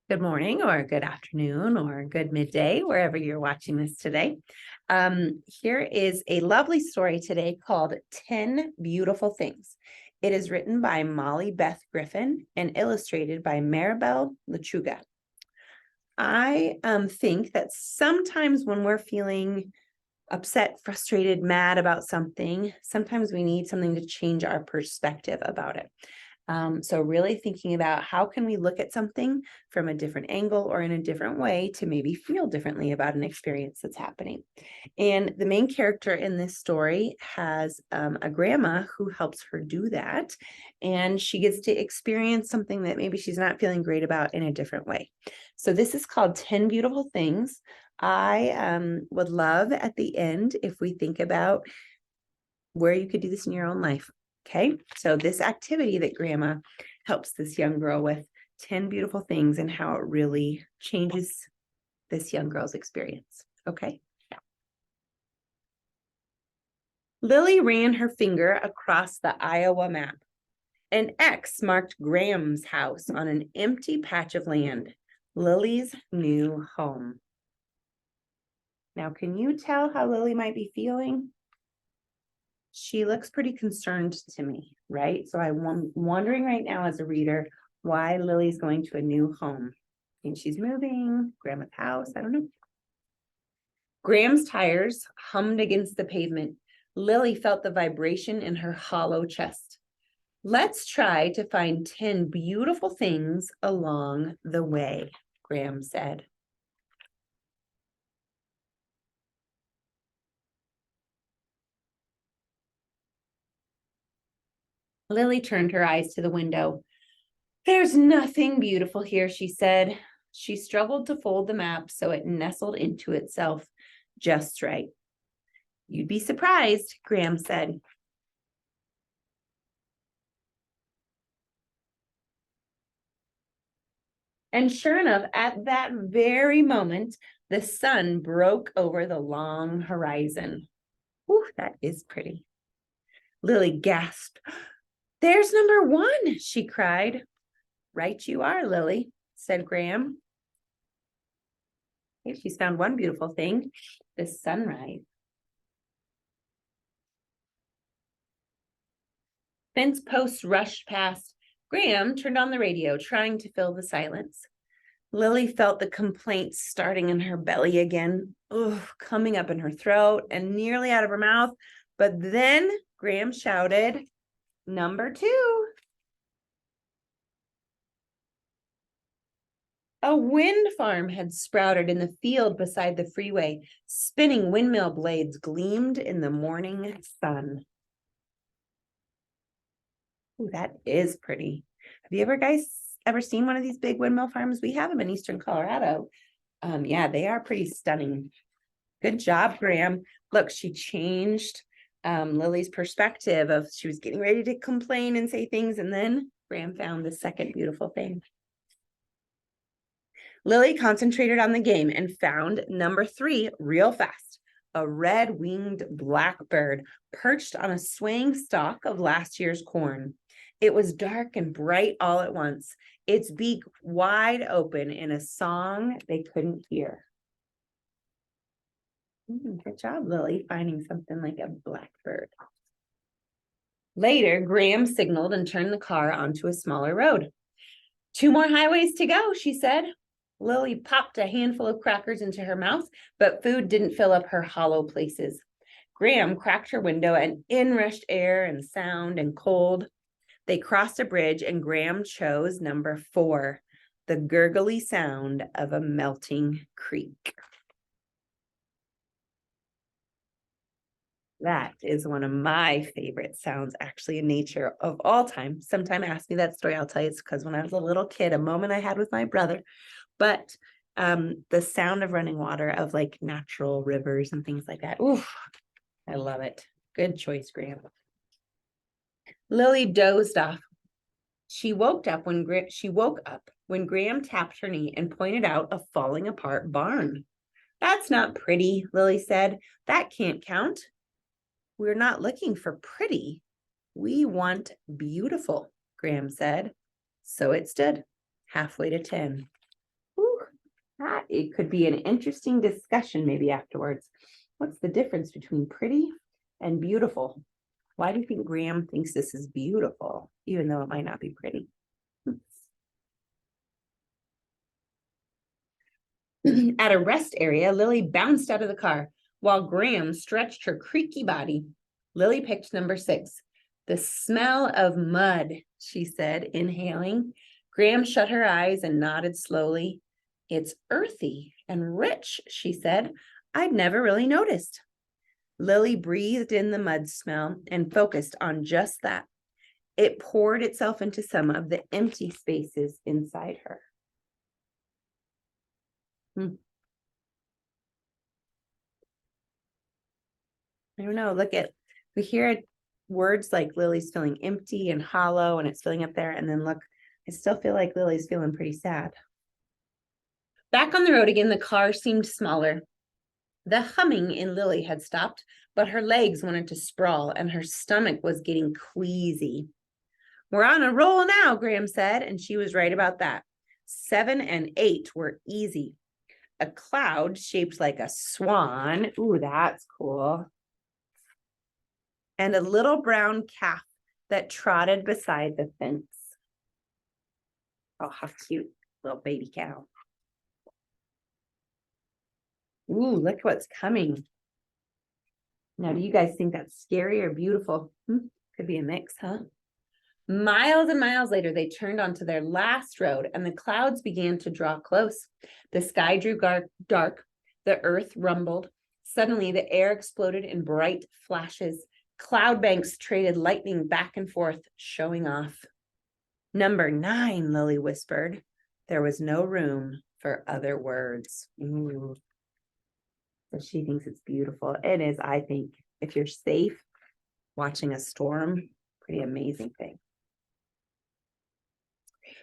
Good morning or good afternoon or good midday, wherever you're watching this today. Here is a lovely story today called 10 Beautiful Things. It is written by Molly Beth Griffin and illustrated by Maribel Lechuga. I think that sometimes when we're feeling upset, frustrated, mad about something, sometimes we need something to change our perspective about it. So really thinking about how can we look at something from a different angle or in a different way to maybe feel differently about an experience that's happening. And the main character in this story has a grandma who helps her do that. And she gets to experience something that maybe she's not feeling great about in a different way. So this is called 10 Beautiful Things. I would love at the end if we think about where you could do this in your own life. Okay, so this activity that grandma helps this young girl with, 10 beautiful things, and how it really changes this young girl's experience. Okay. Lily ran her finger across the Iowa map. An X marked Graham's house on an empty patch of land, Lily's new home. Now, can you tell how Lily might be feeling? She looks pretty concerned to me, right? So I'm wondering right now as a reader why Lily's going to a new home. I think she's moving, grandma's house, I don't know. Graham's tires hummed against the pavement. Lily felt the vibration in her hollow chest. Let's try to find 10 beautiful things along the way, Graham said. Lily turned her eyes to the window. There's nothing beautiful here, she said. She struggled to fold the map so it nestled into itself just right. You'd be surprised, Graham said. And sure enough, at that very moment, the sun broke over the long horizon. Whew, that is pretty. Lily gasped. There's number one, she cried. Right you are, Lily, said Graham. Okay, she's found one beautiful thing, the sunrise. Fence posts rushed past. Graham turned on the radio, trying to fill the silence. Lily felt the complaints starting in her belly again, coming up in her throat and nearly out of her mouth. But then Graham shouted, number two. A wind farm had sprouted in the field beside the freeway. Spinning windmill blades gleamed in the morning sun. Ooh, that is pretty. Have you ever seen one of these big windmill farms? We have them in eastern Colorado. Yeah, they are pretty stunning. Good job, Graham. Look, she changed Lily's perspective of she was getting ready to complain and say things, and then Graham found the second beautiful thing. Lily concentrated on the game and found number three real fast. A red-winged blackbird perched on a swaying stalk of last year's corn. It was dark and bright all at once, its beak wide open in a song they couldn't hear. Good job, Lily, finding something like a blackbird. Later, Graham signaled and turned the car onto a smaller road. 2 more highways to go, she said. Lily popped a handful of crackers into her mouth, but food didn't fill up her hollow places. Graham cracked her window and in rushed air and sound and cold. They crossed a bridge and Graham chose number 4, the gurgly sound of a melting creek. That is one of my favorite sounds actually in nature of all time. Sometime ask me that story, I'll tell you it's because when I was a little kid, a moment I had with my brother, but the sound of running water, of like natural rivers and things like that. Ooh, I love it. Good choice, Graham. Lily dozed off. She woke up when Graham tapped her knee and pointed out a falling apart barn. That's not pretty, Lily said. That can't count. We're not looking for pretty. We want beautiful, Graham said. So it stood, halfway to 10. That it could be an interesting discussion maybe afterwards. What's the difference between pretty and beautiful? Why do you think Graham thinks this is beautiful, even though it might not be pretty? At a rest area, Lily bounced out of the car while Graham stretched her creaky body. Lily picked number 6. The smell of mud, she said, inhaling. Graham shut her eyes and nodded slowly. It's earthy and rich, she said. I'd never really noticed. Lily breathed in the mud smell and focused on just that. It poured itself into some of the empty spaces inside her. I don't know. We hear words like Lily's feeling empty and hollow and it's filling up there. And then look, I still feel like Lily's feeling pretty sad. Back on the road again, the car seemed smaller. The humming in Lily had stopped, but her legs wanted to sprawl and her stomach was getting queasy. We're on a roll now, Graham said, and she was right about that. 7 and 8 were easy. A cloud shaped like a swan. Ooh, that's cool. And a little brown calf that trotted beside the fence. Oh, how cute, little baby cow. Ooh, look what's coming. Now, do you guys think that's scary or beautiful? Could be a mix, huh? Miles and miles later, they turned onto their last road and the clouds began to draw close. The sky grew dark. The earth rumbled. Suddenly, the air exploded in bright flashes. Cloud banks traded lightning back and forth, showing off. Number 9, Lily whispered. There was no room for other words. Ooh. So she thinks it's beautiful. It is, I think, if you're safe watching a storm, pretty amazing thing.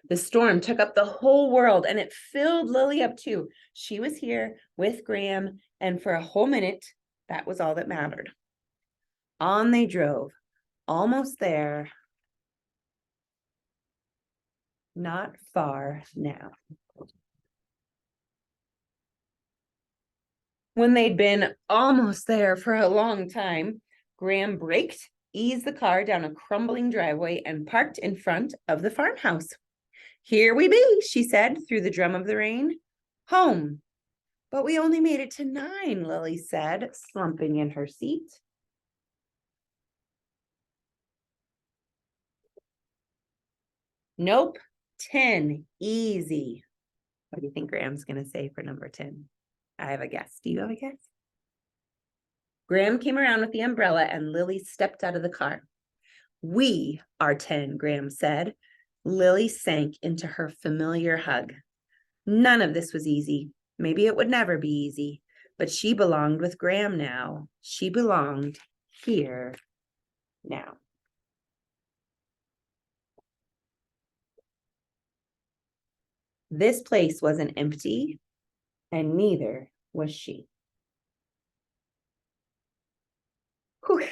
The storm took up the whole world and it filled Lily up too. She was here with Graham, and for a whole minute, that was all that mattered. On they drove, almost there. Not far now. When they'd been almost there for a long time, Graham braked, eased the car down a crumbling driveway, and parked in front of the farmhouse. Here we be, she said through the drum of the rain. Home. But we only made it to 9, Lily said, slumping in her seat. Nope, 10, easy. What do you think Graham's going to say for number 10? I have a guess. Do you have a guess? Graham came around with the umbrella and Lily stepped out of the car. We are 10, Graham said. Lily sank into her familiar hug. None of this was easy. Maybe it would never be easy, but she belonged with Graham now. She belonged here now. This place wasn't empty, and neither was she. Whew.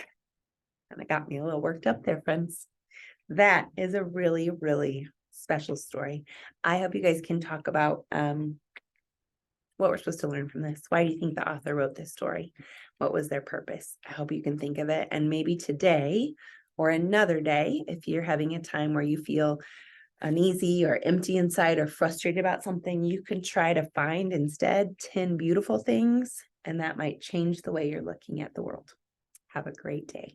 And it got me a little worked up there, friends. That is a really, really special story. I hope you guys can talk about what we're supposed to learn from this. Why do you think the author wrote this story? What was their purpose? I hope you can think of it. And maybe today or another day, if you're having a time where you feel uneasy or empty inside or frustrated about something, you can try to find instead 10 beautiful things, and that might change the way you're looking at the world. Have a great day.